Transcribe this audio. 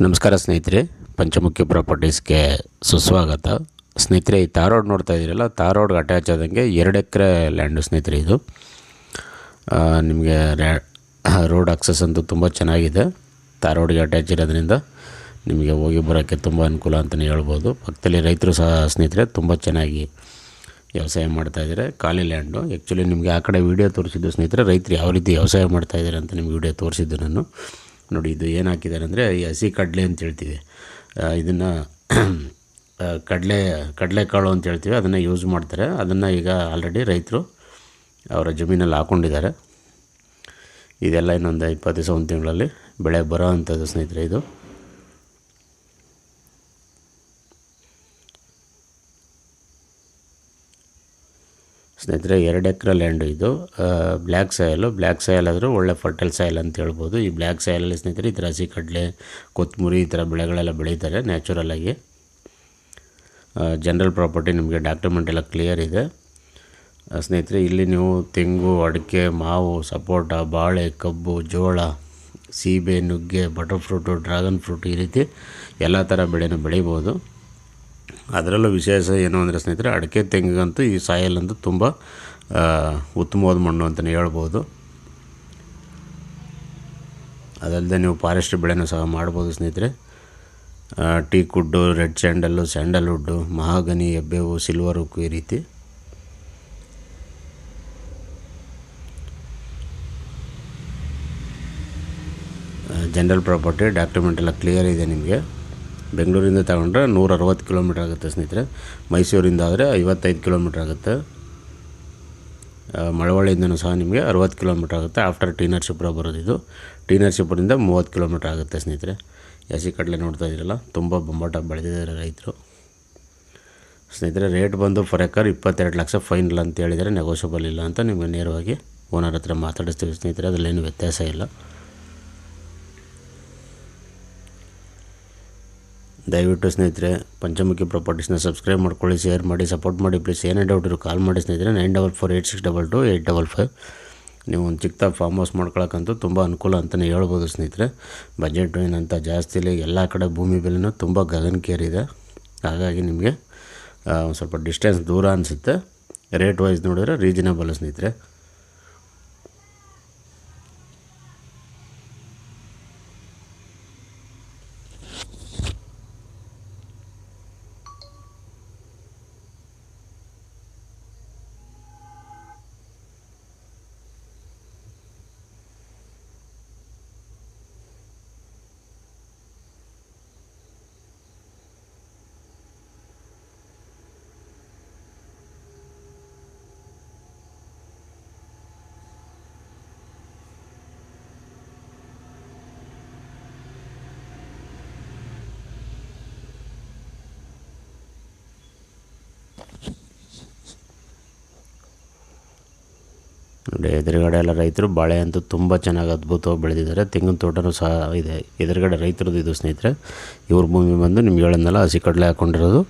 ನಮಸ್ಕಾರ ಸ್ನೇಹಿತರೆ, ಪಂಚಮುಖಿ ಪ್ರಾಪರ್ಟೀಸ್ಗೆ ಸುಸ್ವಾಗತ. ಸ್ನೇಹಿತರೆ, ಈ ತಾರ್ ರೋಡ್ ನೋಡ್ತಾ ಇದ್ದೀರಲ್ಲ, ತಾರ್ ರೋಡ್ಗೆ ಅಟ್ಯಾಚ್ ಆದಂಗೆ 2 ಎಕರೆ ಲ್ಯಾಂಡು ಸ್ನೇಹಿತರೆ. ಇದು ನಿಮಗೆ ರೋಡ್ ಆಕ್ಸಸ್ ಅಂತೂ ತುಂಬ ಚೆನ್ನಾಗಿದೆ. ತಾರ್ ರೋಡ್ಗೆ ಅಟ್ಯಾಚ್ ಇರೋದ್ರಿಂದ ನಿಮಗೆ ಹೋಗಿ ಬರೋಕ್ಕೆ ತುಂಬ ಅನುಕೂಲ ಅಂತಲೇ ಹೇಳ್ಬೋದು. ಪಕ್ಕದಲ್ಲಿ ರೈತರು ಸಹ ಸ್ನೇಹಿತರೆ ತುಂಬ ಚೆನ್ನಾಗಿ ವ್ಯವಸಾಯ ಮಾಡ್ತಾಯಿದ್ದಾರೆ. ಖಾಲಿ ಲ್ಯಾಂಡು. ಆ್ಯಕ್ಚುಲಿ ನಿಮಗೆ ಆ ಕಡೆ ವೀಡಿಯೋ ತೋರಿಸಿದ್ದು ಸ್ನೇಹಿತರೆ, ರೈತರು ಯಾವ ರೀತಿ ವ್ಯವಸಾಯ ಮಾಡ್ತಾಯಿದ್ದಾರೆ ಅಂತ ನಿಮಗೆ ವೀಡಿಯೋ ತೋರಿಸಿದ್ದು ನಾನು. ನೋಡಿ, ಇದು ಏನು ಹಾಕಿದ್ದಾರೆ ಅಂದರೆ ಈ ಹಸಿ ಕಡಲೆ ಅಂತ ಹೇಳ್ತೀವಿ, ಇದನ್ನು ಕಡಲೆಕಾಳು ಅಂತ ಹೇಳ್ತೀವಿ, ಅದನ್ನು ಯೂಸ್ ಮಾಡ್ತಾರೆ. ಅದನ್ನು ಈಗ ಆಲ್ರೆಡಿ ರೈತರು ಅವರ ಜಮೀನಲ್ಲಿ ಹಾಕ್ಕೊಂಡಿದ್ದಾರೆ. ಇದೆಲ್ಲ ಇನ್ನೊಂದು 20 ದಿವಸ 1 ತಿಂಗಳಲ್ಲಿ ಬೆಳೆ ಬರೋ ಅಂಥದ್ದು ಸ್ನೇಹಿತರೆ. ಇದು ಸ್ನೇಹಿತರೆ 2 ಎಕರೆ ಲ್ಯಾಂಡು. ಇದು ಬ್ಲ್ಯಾಕ್ ಸಾಯಲ್ ಆದರೂ ಒಳ್ಳೆ ಫರ್ಟೈಲ್ ಸಾಯಿಲ್ ಅಂತ ಹೇಳ್ಬೋದು. ಈ ಬ್ಲ್ಯಾಕ್ ಸಾಯಲಲ್ಲಿ ಸ್ನೇಹಿತರೆ ಈ ಥರ ಹಸಿ ಕಡಲೆ, ಕೊತ್ತಂಬರಿ ಈ ಥರ ಬೆಳೆಗಳೆಲ್ಲ ಬೆಳೀತಾರೆ ನ್ಯಾಚುರಲಾಗಿ. ಜನರಲ್ ಪ್ರಾಪರ್ಟಿ, ನಿಮಗೆ ಡಾಕ್ಯುಮೆಂಟ್ ಎಲ್ಲ ಕ್ಲಿಯರ್ ಇದೆ ಸ್ನೇಹಿತರೆ. ಇಲ್ಲಿ ನೀವು ತೆಂಗು, ಅಡಿಕೆ, ಮಾವು, ಸಪೋಟ, ಬಾಳೆ, ಕಬ್ಬು, ಜೋಳ, ಸೀಬೆ, ನುಗ್ಗೆ, ಬಟರ್ ಫ್ರೂಟು, ಡ್ರ್ಯಾಗನ್ ಫ್ರೂಟ್ ಈ ರೀತಿ ಎಲ್ಲ ಥರ ಬೆಳೆನೂ ಬೆಳಿಬೋದು. ಅದರಲ್ಲೂ ವಿಶೇಷ ಏನು ಅಂದರೆ ಸ್ನೇಹಿತರೆ, ಅಡಿಕೆ ತೆಂಗಿಗಂತೂ ಈ ಸಾಯಿಲ್ ಅಂತೂ ತುಂಬ ಉತ್ತಮವಾದ ಮಣ್ಣು ಅಂತಲೇ ಹೇಳ್ಬೋದು. ಅದಲ್ಲದೆ ನೀವು ಫಾರೆಸ್ಟ್ ಬೆಳೆನೂ ಸಹ ಮಾಡ್ಬೋದು ಸ್ನೇಹಿತರೆ. Teak wood, red sandalwood, mahogany, ಹೆಬ್ಬೇವು, ಸಿಲ್ವರ್ ಉಕ್ಕು ಈ ರೀತಿ. ಜನರಲ್ ಪ್ರಾಪರ್ಟಿ, ಡಾಕ್ಯುಮೆಂಟ್ ಎಲ್ಲ ಕ್ಲಿಯರ್ ಇದೆ ನಿಮಗೆ. ಬೆಂಗಳೂರಿಂದ ತಗೊಂಡ್ರೆ 160 ಕಿಲೋಮೀಟ್ರ್ ಆಗುತ್ತೆ ಸ್ನೇಹಿತರೆ. ಮೈಸೂರಿಂದ ಆದರೆ 55 ಕಿಲೋಮೀಟ್ರ್ ಆಗುತ್ತೆ. ಮಳವಳ್ಳಿಯಿಂದನೂ ಸಹ ನಿಮಗೆ 60 ಕಿಲೋಮೀಟ್ರ್ ಆಗುತ್ತೆ. ಆಫ್ಟರ್ ಟಿ ನರಸೀಪುರ ಬರೋದು. ಇದು ಟಿ ನರಸೀಪುರದಿಂದ 30 ಕಿಲೋಮೀಟ್ರ್ ಆಗುತ್ತೆ ಸ್ನೇಹಿತರೆ. ಹಸಿ ಕಡಲೆ ನೋಡ್ತಾ ಇದ್ದೀರಲ್ಲ, ತುಂಬ ಬೊಂಬಾಟಾಗಿ ಬೆಳೆದಿದ್ದಾರೆ ರೈತರು. ಸ್ನೇಹಿತರೆ, ರೇಟ್ ಬಂದು ಫರ್ ಎಕರ್ 22 ಲಕ್ಷ ಫೈನಲ್ ಅಂತ ಹೇಳಿದರೆ, ನೆಗೋಷಿಯಬಲ್ ಇಲ್ಲ ಅಂತ ನಿಮಗೆ ನೇರವಾಗಿ ಓನರ್ ಹತ್ರ ಮಾತಾಡಿಸ್ತೀವಿ ಸ್ನೇಹಿತರೆ. ಅದರಲ್ಲೇನು ವ್ಯತ್ಯಾಸ ಇಲ್ಲ. ದಯವಿಟ್ಟು ಸ್ನೇಹಿತರೆ ಪಂಚಮುಖಿ ಪ್ರಾಪರ್ಟೀಸ್ನ ಸಬ್ಸ್ಕ್ರೈಬ್ ಮಾಡ್ಕೊಳ್ಳಿ, ಶೇರ್ ಮಾಡಿ, ಸಪೋರ್ಟ್ ಮಾಡಿ ಪ್ಲೀಸ್. ಏನೇ ಡೌಟ್ ಇರೋ ಕಾಲ್ ಮಾಡಿ ಸ್ನೇಹಿತರೆ. 9448622855. ನೀವು ಒಂದು ಚಿಕ್ಕದಾಗಿ ಫಾರ್ಮ್ ಹೌಸ್ ಮಾಡ್ಕೊಳಕ್ಕಂತೂ ತುಂಬ ಅನುಕೂಲ ಅಂತಲೇ ಹೇಳ್ಬೋದು ಸ್ನೇಹಿತರೆ. ಬಜೆಟು ಏನಂತ ಜಾಸ್ತಿ ಇಲ್ಲ. ಎಲ್ಲ ಕಡೆ ಭೂಮಿ ಬೆಲೆನೂ ತುಂಬ ಗಗನಕ್ಕೇರಿದೆ. ಹಾಗಾಗಿ ನಿಮಗೆ ಒಂದು ಸ್ವಲ್ಪ ಡಿಸ್ಟೆನ್ಸ್ ದೂರ ಅನಿಸುತ್ತೆ. ರೇಟ್ ವೈಸ್ ನೋಡಿದ್ರೆ ರೀಸನಬಲ್ ಸ್ನೇಹಿತರೆ. ನೋಡಿ, ಎದುರುಗಡೆ ಎಲ್ಲ ರೈತರು ಬಾಳೆ ಅಂತೂ ತುಂಬ ಚೆನ್ನಾಗಿ ಅದ್ಭುತವಾಗಿ ಬೆಳೆದಿದ್ದಾರೆ. ತೆಂಗಿನ ತೋಟನೂ ಸಹ ಇದೆ. ಎದುರುಗಡೆ ರೈತರದ್ದು ಇದು ಸ್ನೇಹಿತರೆ. ಇವ್ರ ಭೂಮಿ ಬಂದು ನಿಮ್ಗೆ ಹೇಳೋದ್ನಲ್ಲ, ಹಸಿ ಕಡಲೆ ಹಾಕ್ಕೊಂಡಿರೋದು.